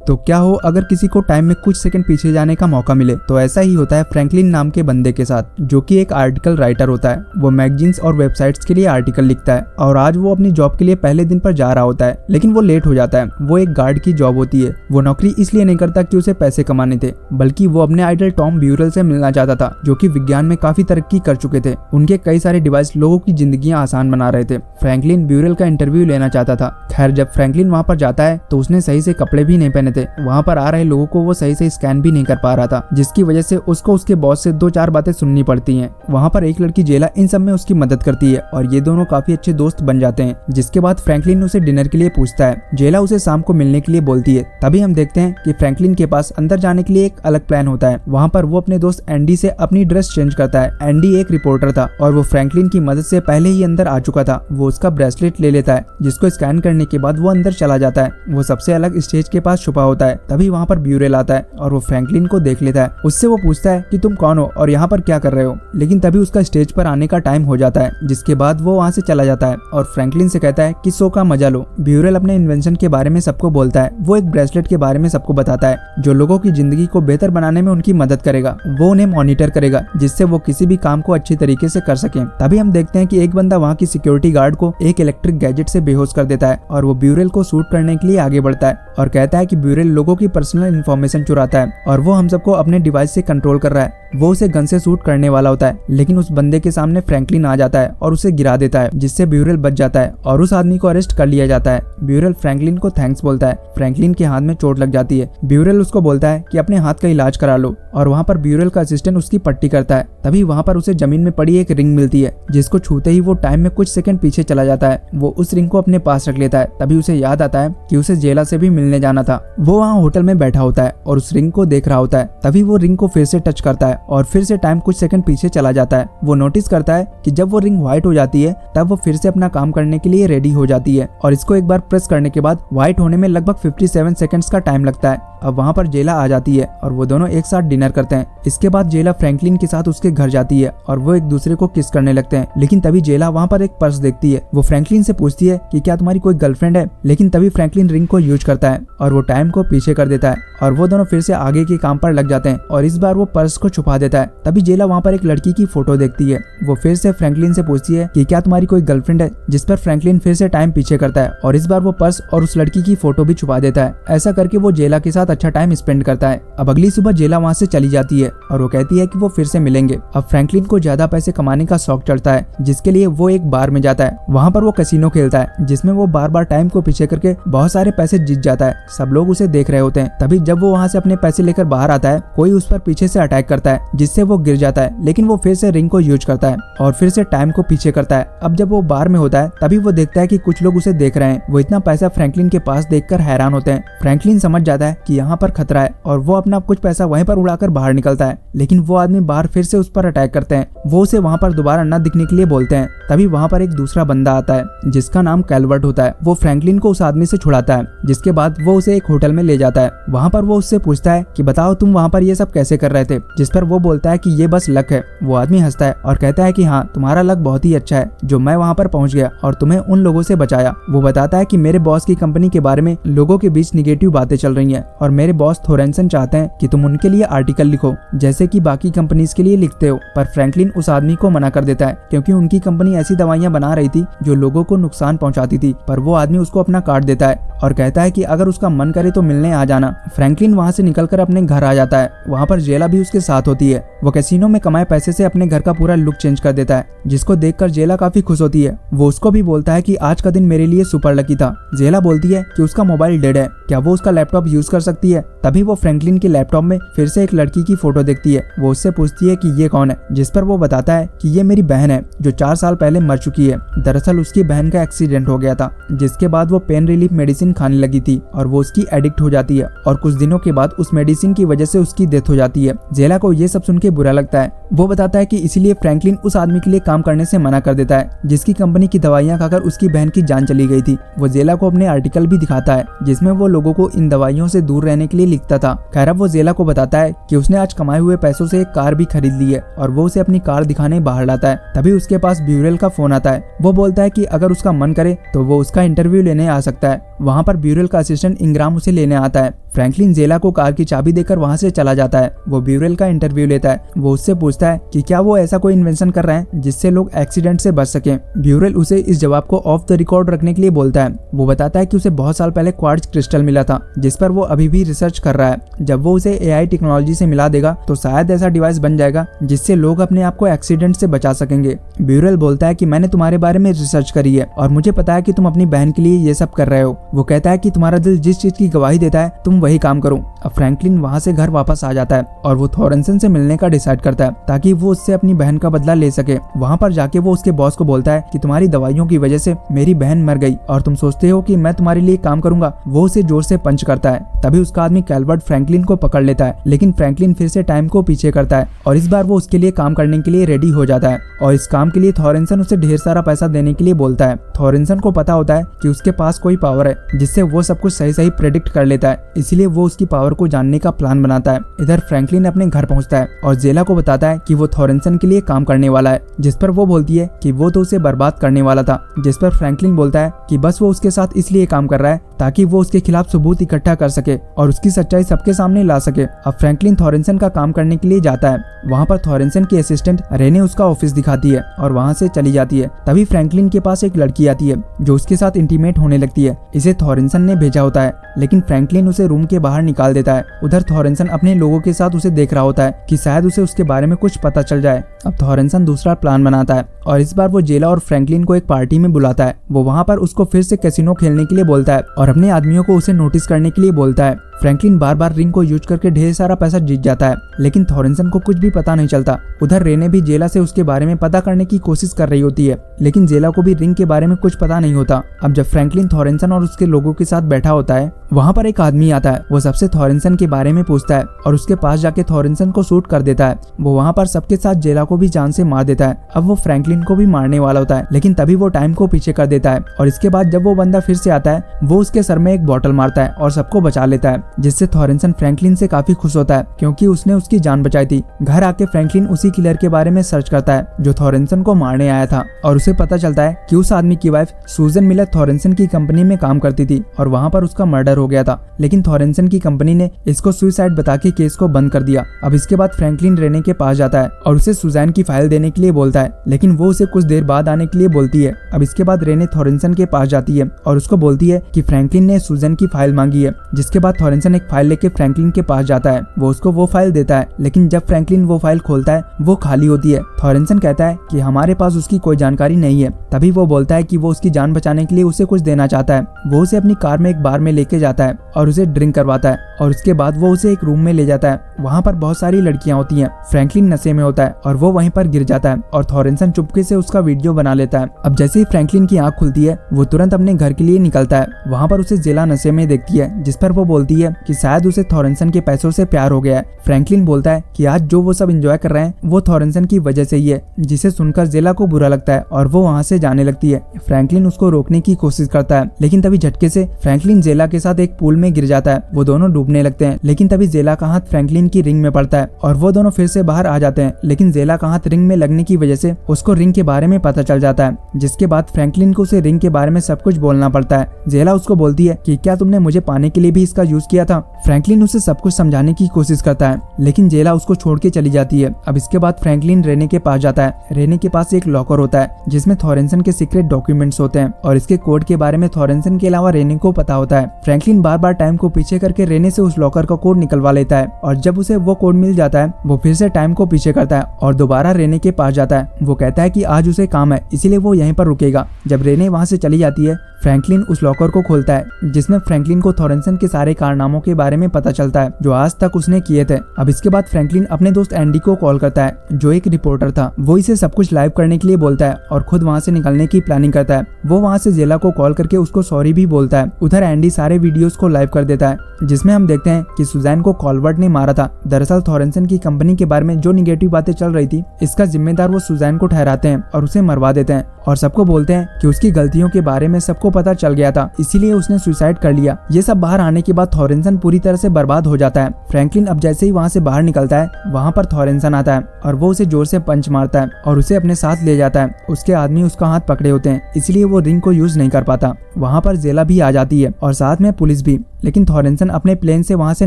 तो क्या हो अगर किसी को टाइम में कुछ सेकंड पीछे जाने का मौका मिले। तो ऐसा ही होता है फ्रैंकलिन नाम के बंदे के साथ, जो कि एक आर्टिकल राइटर होता है। वो मैगजीन्स और वेबसाइट्स के लिए आर्टिकल लिखता है और आज वो अपनी जॉब के लिए पहले दिन पर जा रहा होता है, लेकिन वो लेट हो जाता है। वो एक गार्ड की जॉब होती है। वो नौकरी इसलिए नहीं करता कि उसे पैसे कमाने थे, बल्कि वो अपने आइडल टॉम ब्यूरेल से मिलना चाहता था, जो कि विज्ञान में काफी तरक्की कर चुके थे। उनके कई सारे डिवाइस लोगों की जिंदगियां आसान बना रहे थे। फ्रैंकलिन ब्यूरेल का इंटरव्यू लेना चाहता था। खैर, जब फ्रैंकलिन वहां पर जाता है तो उसने सही से कपड़े भी नहीं पहने थे। वहां पर आ रहे लोगों को वो सही से स्कैन भी नहीं कर पा रहा था, जिसकी वजह से उसको उसके बॉस से 2-4 बातें सुननी पड़ती हैं। वहां पर एक लड़की जेला इन सब में उसकी मदद करती है और ये दोनों काफी अच्छे दोस्त बन जाते हैं। जिसके बाद फ्रैंकलिन उसे डिनर के लिए पूछता है। जेला उसे शाम को मिलने के लिए बोलती है। तभी हम देखते हैं कि फ्रैंकलिन के पास अंदर जाने के लिए एक अलग प्लान होता है। वहां पर वो अपने दोस्त एंडी से अपनी ड्रेस चेंज करता है। एंडी एक रिपोर्टर था और वो फ्रैंकलिन की मदद से पहले ही अंदर आ चुका था। वो उसका ब्रेसलेट ले लेता है, जिसको स्कैन करने के बाद वो अंदर चला जाता है। वो सबसे अलग स्टेज के पास छुपा होता है। तभी वहां पर ब्यूरेल आता है और वो फ्रैंकलिन को देख लेता है। उससे वो पूछता है कि तुम कौन हो और यहाँ पर क्या कर रहे हो। लेकिन तभी उसका स्टेज पर आने का टाइम हो जाता है, जिसके बाद वो वहाँ से चला जाता है और फ्रैंकलिन से कहता है कि शो का मजा लो। ब्यूरेल अपने इन्वेंशन के बारे में सबको बोलता है। वो एक ब्रेसलेट के बारे में सबको बताता है, जो लोगों की जिंदगी को बेहतर बनाने में उनकी मदद करेगा। वो उन्हें मॉनिटर करेगा, जिससे वो किसी भी काम को अच्छी तरीके से कर सके। तभी हम देखते हैं कि एक बंदा वहाँ की सिक्योरिटी गार्ड को एक इलेक्ट्रिक गैजेट से बेहोश कर देता है और वो ब्यूरेल को शूट करने के लिए आगे बढ़ता है और कहता है कि ब्यूरेल लोगों की पर्सनल इन्फॉर्मेशन चुराता है और वो हम सबको अपने डिवाइस से कंट्रोल कर रहा है। वो उसे गन से शूट करने वाला होता है, लेकिन उस बंदे के सामने फ्रैंकलिन आ जाता है और उसे गिरा देता है, जिससे ब्यूरेल बच जाता है और उस आदमी को अरेस्ट कर लिया जाता है। ब्यूरेल फ्रैंकलिन को थैंक्स बोलता है। फ्रैंकलिन के हाथ में चोट लग जाती है। ब्यूरेल उसको बोलता है कि अपने हाथ का इलाज करा लो और वहाँ पर ब्यूरेल का असिस्टेंट उसकी पट्टी करता है। तभी वहाँ पर उसे जमीन में पड़ी एक रिंग मिलती है, जिसको छूते ही वो टाइम में कुछ सेकंड पीछे चला जाता है। वो उस रिंग को अपने पास रख लेता है। तभी उसे याद आता है कि उसे जेला से भी मिलने जाना था। वो वहाँ होटल में बैठा होता है और उस रिंग को देख रहा होता है। तभी वो रिंग को फिर से टच करता है और फिर से टाइम कुछ सेकंड पीछे चला जाता है। वो नोटिस करता है कि जब वो रिंग व्हाइट हो जाती है तब वो फिर से अपना काम करने के लिए रेडी हो जाती है और इसको एक बार प्रेस करने के बाद व्हाइट होने में लगभग 57 सेकंड्स का टाइम लगता है। अब वहाँ पर जेला आ जाती है और वो दोनों एक साथ डिनर करते हैं। इसके बाद जेला फ्रैंकलिन के साथ उसके घर जाती है और वो एक दूसरे को किस करने लगते हैं। लेकिन तभी जेला वहाँ पर एक पर्स देखती है। वो फ्रैंकलिन से पूछती है कि क्या तुम्हारी कोई गर्लफ्रेंड है। लेकिन तभी फ्रैंकलिन रिंग को यूज करता है और वो टाइम को पीछे कर देता है और वो दोनों फिर से आगे के काम पर लग जाते हैं और इस बार वो पर्स को छुपा देता है। तभी जेला वहाँ पर एक लड़की की फोटो देखती है। वो फिर से फ्रैंकलिन से पूछती है कि क्या तुम्हारी कोई गर्लफ्रेंड है, जिस पर फ्रैंकलिन फिर से टाइम पीछे करता है और इस बार वो पर्स और उस लड़की की फोटो भी छुपा देता है। ऐसा करके वो जेला के साथ अच्छा टाइम स्पेंड करता है। अब अगली सुबह जेला वहाँ से चली जाती है और वो कहती है कि वो फिर से मिलेंगे। अब फ्रैंकलिन को ज्यादा पैसे कमाने का शौक चढ़ता है, जिसके लिए वो एक बार में जाता है। वहाँ पर वो कैसीनो खेलता है, जिसमें वो बार बार टाइम को पीछे करके बहुत सारे पैसे जीत जाता है। सब लोग उसे देख रहे होते हैं। तभी जब वो वहाँ से अपने पैसे लेकर बाहर आता है, कोई उस पर पीछे से अटैक करता है, जिससे वो गिर जाता है। लेकिन वो फिर से रिंग को यूज करता है और फिर से टाइम को पीछे करता है। अब जब वो बार में होता है तभी वो देखता है कि कुछ लोग उसे देख रहे हैं। वो इतना पैसा फ्रैंकलिन के पास देखकर हैरान होते हैं। फ्रैंकलिन समझ जाता है कि यहाँ पर खतरा है और वो अपना कुछ पैसा वहीं पर उड़ाकर बाहर निकलता है। लेकिन वो आदमी बाहर फिर से उस पर अटैक करते हैं। वो उसे वहाँ पर दोबारा न दिखने के लिए बोलते हैं। तभी वहाँ पर एक दूसरा बंदा आता है, जिसका नाम कैल्वर्ट होता है। वो फ्रैंकलिन को उस आदमी से छुड़ाता है, जिसके बाद वो उसे एक होटल में ले जाता है। वहाँ पर वो उससे पूछता है कि बताओ तुम वहाँ पर ये सब कैसे कर रहे थे, जिस पर वो बोलता है कि ये बस लक है। वो आदमी हंसता है और कहता है कि हाँ, तुम्हारा लक बहुत ही अच्छा है जो मैं वहाँ पर पहुँच गया और तुम्हें उन लोगों से बचाया। वो बताता है कि मेरे बॉस की कंपनी के बारे में लोगों के बीच निगेटिव बातें चल रही हैं और मेरे बॉस थोरेंसन चाहते हैं कि तुम उनके लिए आर्टिकल लिखो, जैसे कि बाकी कंपनीज के लिए लिखते हो। पर फ्रैंकलिन उस आदमी को मना कर देता है, क्योंकि उनकी कंपनी ऐसी दवाइयां बना रही थी जो लोगों को नुकसान पहुंचाती थी। पर वो आदमी उसको अपना कार्ड देता है और कहता है कि अगर उसका मन करे तो मिलने आ जाना। फ्रैंकलिन वहाँ से निकलकर अपने घर आ जाता है। वहाँ पर जेला भी उसके साथ होती है। वो कैसीनो में कमाए पैसे से अपने घर का पूरा लुक चेंज कर देता है, जिसको देखकर जेला काफी खुश होती है। वो उसको भी बोलता है कि आज का दिन मेरे लिए सुपर लकी था। जेला बोलती है कि उसका मोबाइल डेड है, क्या वो उसका लैपटॉप यूज कर सकती है। तभी वो फ्रैंकलिन के लैपटॉप में फिर से एक लड़की की फोटो देखती है। वो उससे पूछती है कि ये कौन है, जिस पर वो बताता है कि ये मेरी बहन है जो 4 साल पहले मर चुकी है। दरअसल उसकी बहन का एक्सीडेंट हो गया था, जिसके बाद वो पेन रिलीफ मेडिसिन खाने लगी थी और वो उसकी एडिक्ट हो जाती है और कुछ दिनों के बाद उस मेडिसिन की वजह से उसकी डेथ हो जाती है। जेला को ये सब सुन के बुरा लगता है। वो बताता है कि इसीलिए फ्रैंकलिन उस आदमी के लिए काम करने से मना कर देता है, जिसकी कंपनी की दवाइयां खाकर उसकी बहन की जान चली गई थी। वो जेला को अपने आर्टिकल भी दिखाता है, जिसमें वो लोगों को इन दवाइयों से दूर रहने के लिए लिखता था। खैर वो जेला को बताता है कि उसने आज कमाए हुए पैसों से एक कार भी खरीद ली है और वो उसे अपनी कार दिखाने बाहर लाता है। तभी उसके पास ब्यूरेल का फोन आता है। वो बोलता है कि अगर उसका मन करे तो वो उसका इंटरव्यू लेने आ सकता है। वहाँ पर ब्यूरेल का असिस्टेंट इंग्राम उसे लेने आता है। फ्रैंकलिन जेला को कार की चाबी देकर वहाँ से चला जाता है। वो ब्यूरेल का इंटरव्यू लेता है। वो उससे पूछता है कि क्या वो ऐसा कोई इन्वेंशन कर रहे हैं जिससे लोग एक्सीडेंट से बच सकें। ब्यूरेल उसे इस जवाब को ऑफ द रिकॉर्ड रखने के लिए बोलता है। वो बताता है कि उसे बहुत साल पहले क्वार्ट्ज क्रिस्टल मिला था जिस पर वो अभी भी रिसर्च कर रहा है। जब वो उसे एआई टेक्नोलॉजी से मिला देगा तो शायद ऐसा डिवाइस बन जाएगा जिससे लोग अपने आप को एक्सीडेंट से बचा सकेंगे। ब्यूरेल बोलता है कि मैंने तुम्हारे बारे में रिसर्च करी है और मुझे पता है कि तुम अपनी बहन के लिए ये सब कर रहे हो। वो कहता है कि तुम्हारा दिल जिस चीज की गवाही देता है तुम वही काम करो। अब फ्रैंकलिन वहाँ से घर वापस आ जाता है और वो थॉरेंसन से मिलने का डिसाइड करता है ताकि वो उससे अपनी बहन का बदला ले सके। वहाँ पर जाके वो उसके बॉस को बोलता है कि तुम्हारी दवाइयों की वजह से मेरी बहन मर गई और तुम सोचते हो कि मैं तुम्हारे लिए काम करूंगा। वो उसे जोर से पंच करता है। तभी उसका आदमी कैल्वर्ट फ्रैंकलिन को पकड़ लेता है, लेकिन फ्रैंकलिन फिर से टाइम को पीछे करता है और इस बार वो उसके लिए काम करने के लिए रेडी हो जाता है और इस काम के लिए थॉरेंसन उसे ढेर सारा पैसा देने के लिए बोलता है। थॉरेंसन को पता होता है कि उसके पास कोई पावर है जिससे वो सब कुछ सही सही प्रेडिक्ट कर लेता है, इसलिए वो उसकी पावर को जानने का प्लान बनाता है। इधर फ्रैंकलिन अपने घर पहुंचता है और जेला को बताता है कि वो थॉरेंसन के लिए काम करने वाला है, जिस पर वो बोलती है कि वो तो उसे बर्बाद करने वाला था। जिस पर फ्रैंकलिन बोलता है कि बस वो उसके साथ इसलिए काम कर रहा है ताकि वो उसके खिलाफ सबूत इकट्ठा कर सके और उसकी सच्चाई सबके सामने ला सके। अब फ्रैंकलिन थॉरेंसन का काम करने के लिए जाता है। वहाँ पर थॉरेंसन की असिस्टेंट रेने उसका ऑफिस दिखाती है और वहाँ से चली जाती है। तभी फ्रैंकलिन के पास एक लड़की आती है जो उसके साथ इंटीमेट होने लगती है। इसे थॉरेंसन ने भेजा होता है, लेकिन फ्रैंकलिन उसे रूम के बाहर निकाल देता है। उधर थॉरेंसन अपने लोगों के साथ उसे देख रहा होता है कि शायद उसे उसके बारे में कुछ पता चल जाए। अब थॉरेंसन दूसरा प्लान बनाता है और इस बार वो जेला और फ्रैंकलिन को एक पार्टी में बुलाता है। वो वहाँ पर उसको फिर से कैसीनो खेलने के लिए बोलता है और अपने आदमियों को उसे नोटिस करने के लिए बोलता है। फ्रैंकलिन बार बार रिंग को यूज करके ढेर सारा पैसा जीत जाता है, लेकिन थॉरेंसन को कुछ भी पता नहीं चलता। उधर रेने भी जेला से उसके बारे में पता करने की कोशिश कर रही होती है, लेकिन जेला को भी रिंग के बारे में कुछ पता नहीं होता। अब जब फ्रैंकलिन थॉरेंसन और उसके लोगों के साथ बैठा होता है, वहाँ पर एक आदमी आता है। वो सबसे थॉरेंसन के बारे में पूछता है और उसके पास जाके थॉरेंसन को शूट कर देता है। वो वहाँ पर सबके साथ जेला को भी जान से मार देता है। अब वो फ्रैंकलिन को भी मारने वाला होता है, लेकिन तभी वो टाइम को पीछे कर देता है और इसके बाद जब वो बंदा फिर से आता है, वो उसके सर में एक बॉटल मारता है और सबको बचा लेता है, जिससे थॉरेंसन फ्रैंकलिन से काफी खुश होता है क्योंकि उसने उसकी जान बचाई थी। घर आके फ्रैंकलिन उसी किलर के बारे में सर्च करता है जो थॉरेंसन को मारने आया था और उसे पता चलता है कि उस आदमी की वाइफ सूजन मिलर थॉरेंसन की कंपनी में काम करती थी और वहाँ पर उसका मर्डर हो गया था, लेकिन थॉरेंसन की कंपनी ने इसको सुसाइड बता के केस को बंद कर दिया। अब इसके बाद फ्रैंकलिन रेने के पास जाता है और उसे सुजैन की फाइल देने के लिए बोलता है, लेकिन वो उसे कुछ देर बाद आने के लिए बोलती है। अब इसके बाद रेने थॉरेंसन के पास जाती है और उसको बोलती है कि फ्रैंकलिन ने सुजैन की फाइल मांगी है, जिसके बाद थॉरेंसन एक फाइल लेके फ्रैंकलिन के पास जाता है। वो उसको वो फाइल देता है, लेकिन जब फ्रैंकलिन वो फाइल खोलता है वो खाली होती है। थॉरेंसन कहता है कि हमारे पास उसकी कोई जानकारी नहीं है। तभी वो बोलता है कि वो उसकी जान बचाने के लिए उसे कुछ देना चाहता है। वो उसे अपनी कार में एक बार में लेके जाता है और उसे ड्रिंक करवाता है और उसके बाद वो उसे एक रूम में ले जाता है। वहाँ पर बहुत सारी लड़कियां होती हैं। फ्रैंकलिन नशे में होता है और वो वहीं पर गिर जाता है और थॉरेंसन चुपके से उसका वीडियो बना लेता है। अब जैसे ही फ्रैंकलिन की आंख खुलती है, वो तुरंत अपने घर के लिए निकलता है। वहाँ पर उसे जेला नशे में देखती है, जिस पर वो बोलती है कि शायद उसे थॉरेंसन के पैसों से प्यार हो गया है। फ्रैंकलिन बोलता है कि आज जो वो सब एंजॉय कर रहे हैं वो थॉरेंसन की वजह से ही है, जिसे सुनकर जेला को बुरा लगता है और वो वहाँ से जाने लगती है। फ्रैंकलिन उसको रोकने की कोशिश करता है, लेकिन तभी झटके से फ्रैंकलिन जेला के साथ एक पूल में गिर जाता है। वो दोनों डूबने लगते हैं, लेकिन तभी जेला का हाथ फ्रैंकलिन की रिंग में पड़ता है और वो दोनों फिर से बाहर आ जाते हैं। लेकिन जेला का हाथ रिंग में लगने की वजह से उसको रिंग के बारे में पता चल जाता है, जिसके बाद फ्रैंकलिन को उसे रिंग के बारे में सब कुछ बोलना पड़ता है। जेला उसको बोलती है कि क्या तुमने मुझे पाने के लिए भी इसका यूज किया था। फ्रैंकलिन उसे सब कुछ समझाने की कोशिश करता है, लेकिन जेला उसको छोड़ के चली जाती है। अब इसके बाद फ्रैंकलिन रेने के पास जाता है। रेने के पास एक लॉकर होता है जिसमें थॉरेंसन के सीक्रेट डॉक्यूमेंट्स होते हैं और इसके कोड के बारे में थॉरेंसन के अलावा रेने को पता होता है। फ्रैंकलिन बार बार टाइम को पीछे करके रेने से उस लॉकर का कोड निकलवा लेता है और जब उसे वो कोड मिल जाता है, वो फिर से टाइम को पीछे करता है और दोबारा रेने के पास जाता है। वो कहता है कि आज उसे काम है, इसीलिए वो यहीं पर रुकेगा। जब रेने वहाँ से चली जाती है, फ्रैंकलिन उस लॉकर को खोलता है जिसमें फ्रैंकलिन को थॉरेंसन के सारे कारनामों के बारे में पता चलता है जो आज तक उसने किए थे। अब इसके बाद फ्रैंकलिन अपने दोस्त एंडी को कॉल करता है जो एक रिपोर्टर था। वो इसे सब कुछ लाइव करने के लिए बोलता है और खुद वहाँ से निकलने की प्लानिंग करता है। वो वहाँ से जेला को कॉल करके उसको सॉरी भी बोलता है। उधर एंडी सारे वीडियोस को लाइव कर देता है जिसमें हम देखते हैं कि सुजैन को कॉलवर्ट ने मारा था। दरअसल थॉरेंसन की कंपनी के बारे में जो निगेटिव बातें चल रही थी, इसका जिम्मेदार वो सुजैन को ठहराते हैं और उसे मरवा देते हैं और सबको बोलते हैं कि उसकी गलतियों के बारे में सबको पता चल गया था, इसीलिए उसने सुसाइड कर लिया। ये सब बाहर आने के बाद थॉरेंसन पूरी तरह से बर्बाद हो जाता है। फ्रैंकलिन अब जैसे ही वहाँ से बाहर निकलता है, वहाँ पर थॉरेंसन आता है और वो उसे जोर से पंच मारता है और उसे अपने साथ ले जाता है। उसके आदमी उसका हाथ पकड़े होते हैं, इसलिए वो रिंग को यूज नहीं कर पाता। वहाँ पर जेला भी आ जाती है और साथ में पुलिस भी। लेकिन थॉरेंसन अपने प्लेन से वहाँ से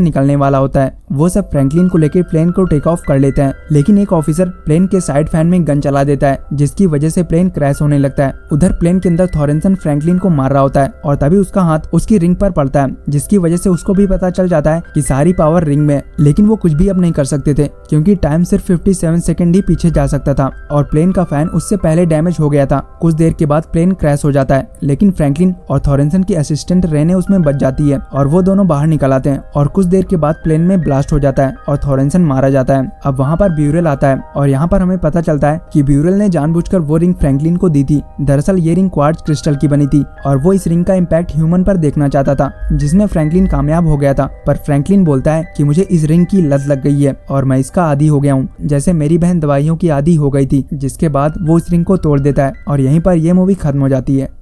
निकलने वाला होता है। वो सब फ्रैंकलिन को लेकर प्लेन को टेक ऑफ कर लेते हैं, लेकिन एक ऑफिसर प्लेन के साइड फैन में गन चला देता है, जिसकी वजह से प्लेन क्रैश होने लगता है। उधर प्लेन के अंदर थॉरेंसन फ्रैंकलिन को मार रहा होता है और तभी उसका हाथ उसकी रिंग पर पड़ता है, जिसकी वजह से उसको भी पता चल जाता है कि सारी पावर रिंग में। लेकिन वो कुछ भी अब नहीं कर सकते थे, क्योंकि टाइम सिर्फ 57 सेकंड ही पीछे जा सकता था और प्लेन का फैन उससे पहले डैमेज हो गया था। कुछ देर के बाद प्लेन क्रैश हो जाता है, लेकिन फ्रैंकलिन और थॉरेंसन की असिस्टेंट रेने उसमें बच जाती है और वो दोनों बाहर निकल आते हैं। और कुछ देर के बाद प्लेन में ब्लास्ट हो जाता है और थॉरेंसन मारा जाता है। अब वहाँ पर ब्यूरेल आता है और यहाँ पर हमें पता चलता है कि ब्यूरेल ने जानबूझकर वो रिंग फ्रैंकलिन को दी थी। दरअसल ये रिंग क्वार्ट्ज क्रिस्टल की बनी थी और वो इस रिंग का इम्पैक्ट ह्यूमन पर देखना चाहता था, जिसमें फ्रैंकलिन कामयाब हो गया था। पर फ्रैंकलिन बोलता है कि मुझे इस रिंग की लत लग गई है और मैं इसका आदी हो गया हूँ, जैसे मेरी बहन दवाइयों की आदी हो गई थी। जिसके बाद वो इस रिंग को तोड़ देता है और यहीं पर यह मूवी खत्म हो जाती है।